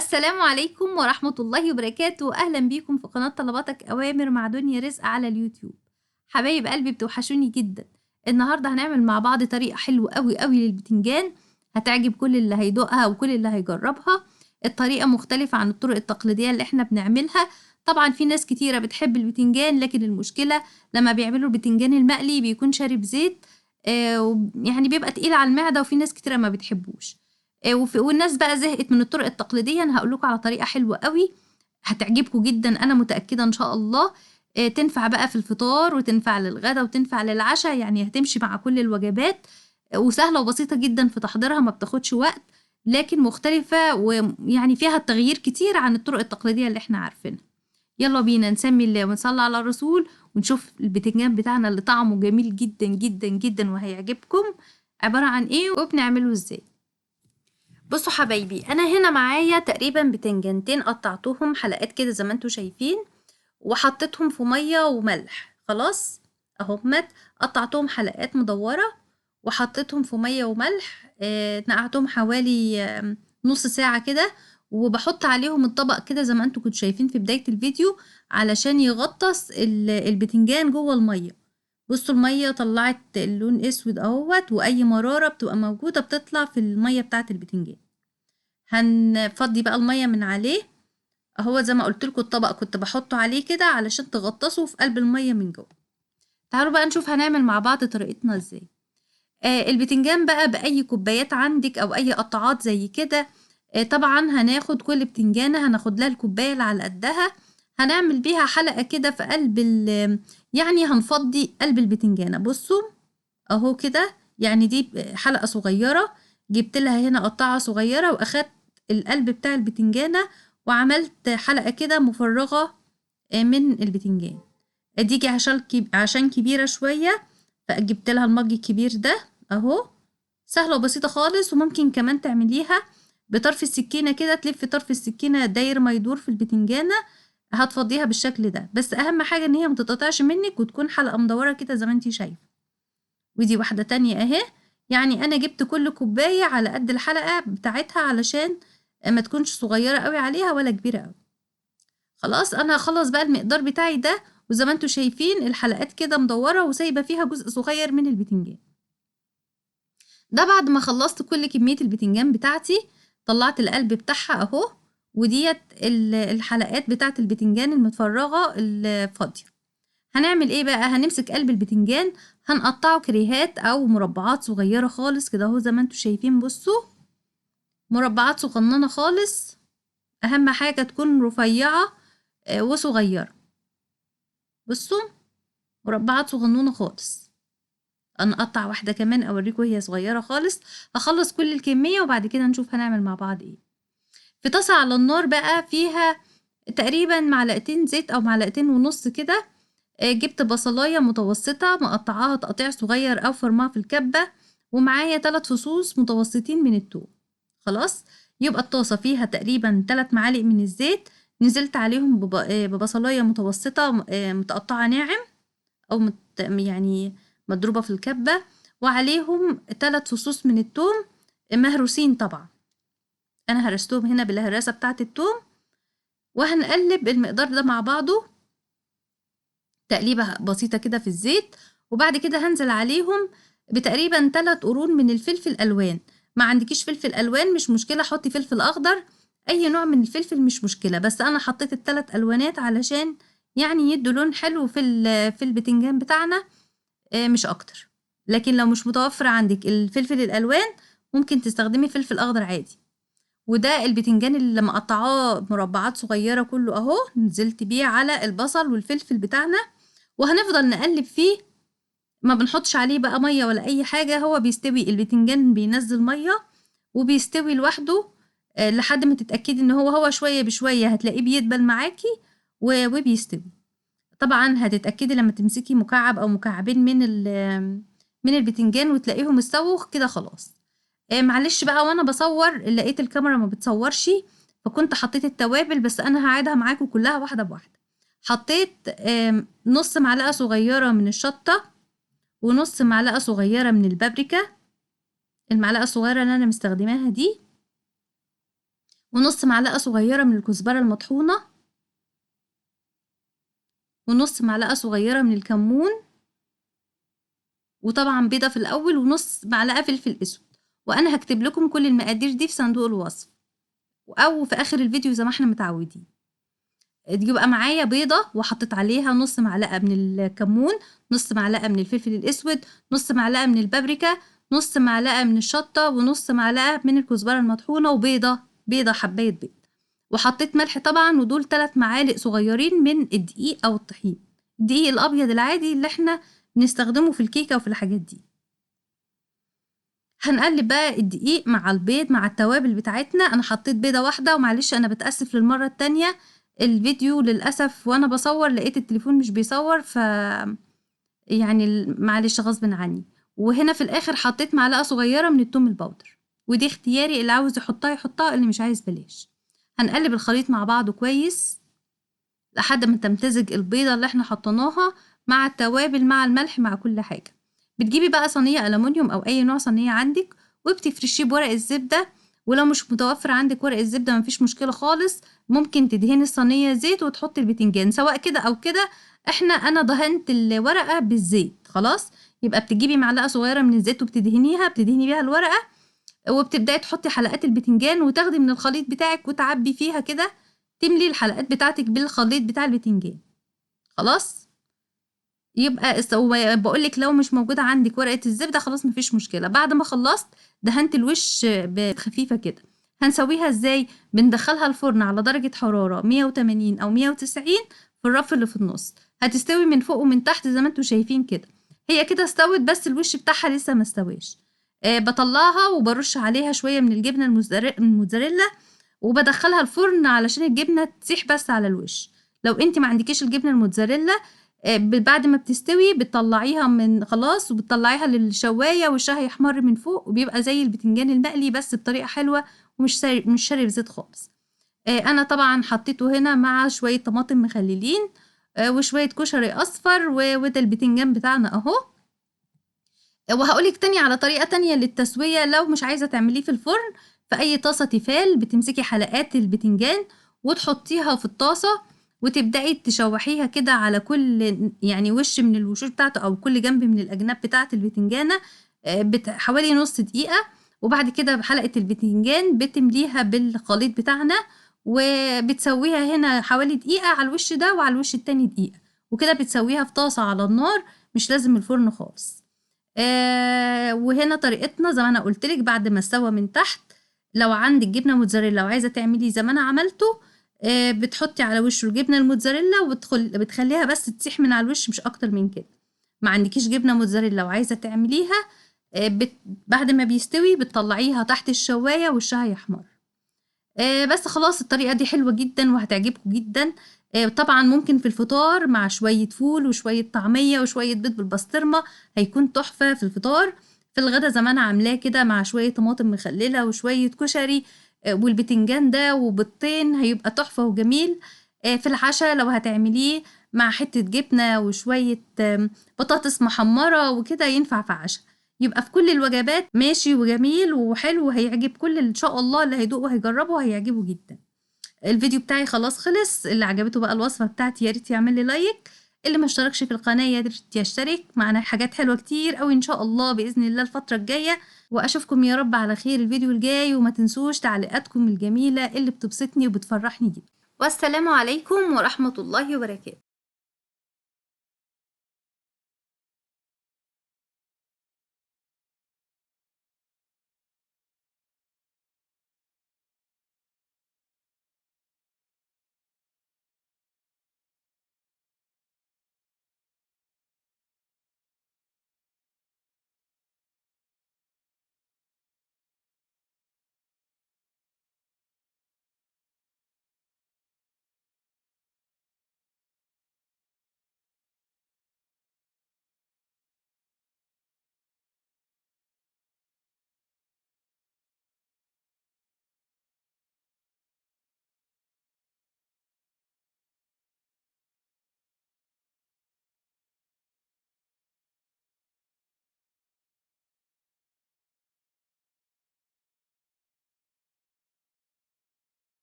السلام عليكم ورحمة الله وبركاته، أهلا بيكم في قناة طلباتك أوامر مع دنيا رزق على اليوتيوب. حبايب قلبي بتوحشوني جدا. النهاردة هنعمل مع بعض طريقة حلوة قوي للبتنجان، هتعجب كل اللي هيدوقها وكل اللي هيجربها. الطريقة مختلفة عن الطرق التقليدية اللي احنا بنعملها. طبعا في ناس كتيرة بتحب البتنجان، لكن المشكلة لما بيعملوا البتنجان المقلي بيكون شارب زيت، يعني بيبقى تقيل على المعدة، وفي ناس كتيرة ما بتحبوش. والناس بقى زهقت من الطرق التقليدية. أنا هاقول لكم على طريقة حلوة قوي هتعجبكم جدا، أنا متأكدة إن شاء الله. تنفع بقى في الفطار وتنفع للغدا وتنفع للعشاء، يعني هتمشي مع كل الوجبات. وسهلة وبسيطة جدا في تحضيرها، ما بتاخدش وقت، لكن مختلفة ويعني فيها تغيير كتير عن الطرق التقليدية اللي احنا عارفينها. يلا بينا نسمي الله ونصلي على الرسول ونشوف البتنجان بتاعنا اللي طعمه جميل جدا جدا جدا وهيعجبكم عبارة عن ايه وبنعمله ازاي. بصوا حبايبي، انا هنا معايا تقريبا بتنجانتين قطعتهم حلقات كده زي ما انتوا شايفين، وحطيتهم في ميه وملح. خلاص اهمت قطعتهم حلقات مدوره وحطيتهم في ميه وملح. نقعتهم حوالي نص ساعه كده، وبحط عليهم الطبق كده زي ما انتوا كنتوا شايفين في بدايه الفيديو علشان يغطس البتنجان جوه الميه. بصوا الميه طلعت اللون اسود اهوت، واي مراره بتبقى موجوده بتطلع في الميه بتاعه البتنجان. هنفضي بقى المية من عليه اهو، زي ما قلت لكم الطبق كنت بحطه عليه كده علشان تغطسه في قلب المية من جوه. تعالوا بقى نشوف هنعمل مع بعض طريقتنا ازاي. البتنجان بقى بأي كوبايات عندك او اي قطعات زي كده. طبعا هناخد كل بتنجانة هناخد لها الكوباية اللي على قدها، هنعمل بيها حلقة كده في قلب يعني هنفضي قلب البتنجانة. بصوا اهو كده، يعني دي حلقة صغيرة، جبت لها هنا قطعة صغيرة واخدت القلب بتاع البتنجانة وعملت حلقة كده مفرغة من البتنجان. دي عشان كبيرة شوية، فجبت لها المج الكبير ده اهو. سهلة وبسيطة خالص، وممكن كمان تعمليها بطرف السكينة كده، تلف طرف السكينة داير ما يدور في البتنجانة، هتفضيها بالشكل ده. بس اهم حاجة ان هي متتقطعش منك وتكون حلقة مدورة كده زي ما انتي شايفة. ودي واحدة تانية اهي، يعني انا جبت كل كوباية على قد الحلقة بتاعتها علشان ما تكونش صغيرة قوي عليها ولا كبيرة قوي. خلاص انا هخلص بقى المقدار بتاعي ده، وزي ما انتوا شايفين الحلقات كده مدورة وسايبة فيها جزء صغير من البتنجان. ده بعد ما خلصت كل كمية البتنجان بتاعتي، طلعت القلب بتاعها اهو، وديت الحلقات بتاعت البتنجان المتفرغة الفاضية. هنعمل ايه بقى؟ هنمسك قلب البتنجان هنقطعه كريهات او مربعات صغيرة خالص كده اهو زي ما انتوا شايفين. بصوا مربعات صغننة خالص، اهم حاجة تكون رفيعة وصغيرة. بصوا مربعات صغنونة خالص. هنقطع واحدة كمان اوريكم هي صغيرة خالص. هخلص كل الكمية وبعد كده نشوف هنعمل مع بعض ايه. في طاسة على النار بقى فيها تقريبا معلقتين زيت او معلقتين ونص كده. جبت بصلاية متوسطة مقطعاها تقطيع صغير أو فرمها في الكبة، ومعايا 3 فصوص متوسطين من التوم. خلاص يبقى الطاسة فيها تقريبا 3 معالق من الزيت، نزلت عليهم ببصلاية متوسطة متقطعة ناعم أو يعني مضروبة في الكبة، وعليهم 3 فصوص من التوم مهروسين. طبعا أنا هرستهم هنا بالهراسة بتاعة التوم، وهنقلب المقدار ده مع بعضه تقليبة بسيطة كده في الزيت. وبعد كده هنزل عليهم بتقريبا 3 قرون من الفلفل الألوان. ما عندكيش فلفل ألوان مش مشكلة، حطي فلفل أخضر، أي نوع من الفلفل مش مشكلة، بس أنا حطيت ال3 ألوانات علشان يعني يدوا لون حلو في البتنجان بتاعنا، مش أكتر. لكن لو مش متوفر عندك الفلفل الألوان ممكن تستخدمي فلفل أخضر عادي. وده البتنجان اللي مقطعاه مربعات صغيرة كله اهو، نزلت بيه على البصل والفلفل بتاعنا، وهنفضل نقلب فيه. ما بنحطش عليه بقى مية ولا اي حاجة، هو بيستوي، البتنجان بينزل مية وبيستوي لوحده لحد ما تتأكدي ان هو شوية بشوية هتلاقيه بيدبل معاكي وبيستوي. طبعا هتتأكدي لما تمسكي مكعب او مكعبين من البتنجان وتلاقيهم استووا كده خلاص. معلش بقى وانا بصور لقيت الكاميرا ما بتصورش، فكنت حطيت التوابل، بس انا هعيدها معاكم كلها واحدة بواحدة. حطيت نص معلقة صغيرة من الشطة، ونص معلقة صغيرة من البابريكا، المعلقة الصغيرة اللي انا مستخدماها دي، ونص معلقة صغيرة من الكزبرة المطحونة، ونص معلقة صغيرة من الكمون، وطبعا بيضة في الأول، ونص معلقة فلفل أسود. وأنا هكتب لكم كل المقادير دي في صندوق الوصف أو في آخر الفيديو زي ما احنا متعودين. يبقى معايا بيضة وحطيت عليها نص معلقة من الكمون، نص معلقة من الفلفل الأسود، نص معلقة من البابريكا، نص معلقة من الشطة، ونص معلقة من الكزبرة المطحونة، وبيضة حباية بيض. وحطيت ملح طبعا، ودول 3 معالق صغيرين من الدقيق أو الطحين، الدقيق الأبيض العادي اللي احنا بنستخدمه في الكيكة وفي الحاجات دي. هنقلب بقى الدقيق مع البيض مع التوابل بتاعتنا. انا حطيت بيضة واحدة، ومعلش انا بتأسف للمرة التانية، الفيديو للأسف وانا بصور لقيت التليفون مش بيصور، يعني معلش غصب عني. وهنا في الاخر حطيت معلقة صغيرة من التوم البودر، ودي اختياري، اللي عاوز يحطها يحطها، اللي مش عايز بلاش. هنقلب الخليط مع بعضه كويس لحد ما تمتزج البيضة اللي احنا حطيناها مع التوابل مع الملح مع كل حاجة. بتجيبي بقى صينية ألمونيوم أو أي نوع صينية عندك، وبتفرشيه بورق الزبدة. ولو مش متوفر عندك ورق الزبدة مفيش مشكلة خالص، ممكن تدهني الصينية زيت وتحطي البتنجان سواء كده أو كده. أنا دهنت الورقة بالزيت خلاص. يبقى بتجيبي معلقة صغيرة من الزيت وبتدهنيها، بتدهني بيها الورقة، وبتبدأي تحطي حلقات البتنجان وتاخدي من الخليط بتاعك وتعبي فيها كده، تملي الحلقات بتاعتك بالخليط بتاع البتنجان خلاص. يبقى بقول لك لو مش موجودة عندك ورقة الزبدة خلاص مفيش مشكلة. بعد ما خلصت دهنت الوش بخفيفة كده. هنسويها ازاي؟ بندخلها الفرن على درجة حرارة 180 أو 190 في الرف اللي في النص. هتستوي من فوق ومن تحت زي ما انتوا شايفين كده. هي كده استوت، بس الوش بتاعها لسه ما استواش. بطلعها وبرش عليها شوية من الجبنة الموتزاريلا، وبدخلها الفرن علشان الجبنة تسيح بس على الوش. لو انت ما عندكيش الجبنة الموتزاريلا، بعد ما بتستوي بتطلعيها من خلاص، وبتطلعيها للشواية وشها يحمر من فوق، وبيبقى زي البتنجان المقلي بس بطريقة حلوة مش شارب زيت خالص. انا طبعا حطيته هنا مع شوية طماطم مخللين وشوية كشري اصفر، وده البتنجان بتاعنا اهو. وهقولك تاني على طريقة تانية للتسوية لو مش عايزة تعمليه في الفرن. في أي طاسة تيفال بتمسكي حلقات البتنجان وتحطيها في الطاسة، وتبدأي تشوحيها كده على كل يعني وش من الوشوش بتاعته أو كل جنب من الأجناب بتاعة البتنجانة حوالي نص دقيقة. وبعد كده بحلقة البتنجان بتمليها بالخليط بتاعنا، وبتسويها هنا حوالي دقيقة على الوش ده وعلى الوش التاني دقيقة، وكده بتسويها في طاسة على النار، مش لازم الفرن خالص. وهنا طريقتنا زي ما انا قلتلك، بعد ما استوى من تحت، لو عندك جبنه موتزاريلا وعايزه تعملي زي ما انا عملته، بتحطي على وشه الجبنه الموتزاريلا بتخليها بس تسيح من على الوش، مش اكتر من كده. ما عندكيش جبنه موتزاريلا وعايزه تعمليها، بعد ما بيستوي بتطلعيها تحت الشوايه وشها يحمر. بس خلاص الطريقة دي حلوة جدًا وهتعجبكم جدًا. طبعًا ممكن في الفطار مع شوية فول وشوية طعمية وشوية بيض بالبسطرمة، هيكون تحفة في الفطار. في الغدا زي ما أنا عاملاه كده مع شوية طماطم مخللة وشوية كشري والبتنجان ده وبيضتين، هيبقى تحفة وجميل. في العشا لو هتعمليه مع حتة جبنة وشوية بطاطس محمرة وكده، ينفع في عشا. يبقى في كل الوجبات ماشي وجميل وحلو، وهيعجب كل إن شاء الله اللي هيدوق وهيجربه هيعجبه جدا. الفيديو بتاعي خلاص خلص. اللي عجبته بقى الوصفة بتاعتي يا ريت يعمل لي لايك، اللي ما اشتركش في القناة يا ريت يشترك. معانا حاجات حلوة كتير قوي ان شاء الله بإذن الله الفترة الجاية، واشوفكم يا رب على خير الفيديو الجاي. وما تنسوش تعليقاتكم الجميلة اللي بتبسطني وبتفرحني جدا. والسلام عليكم ورحمة الله وبركاته.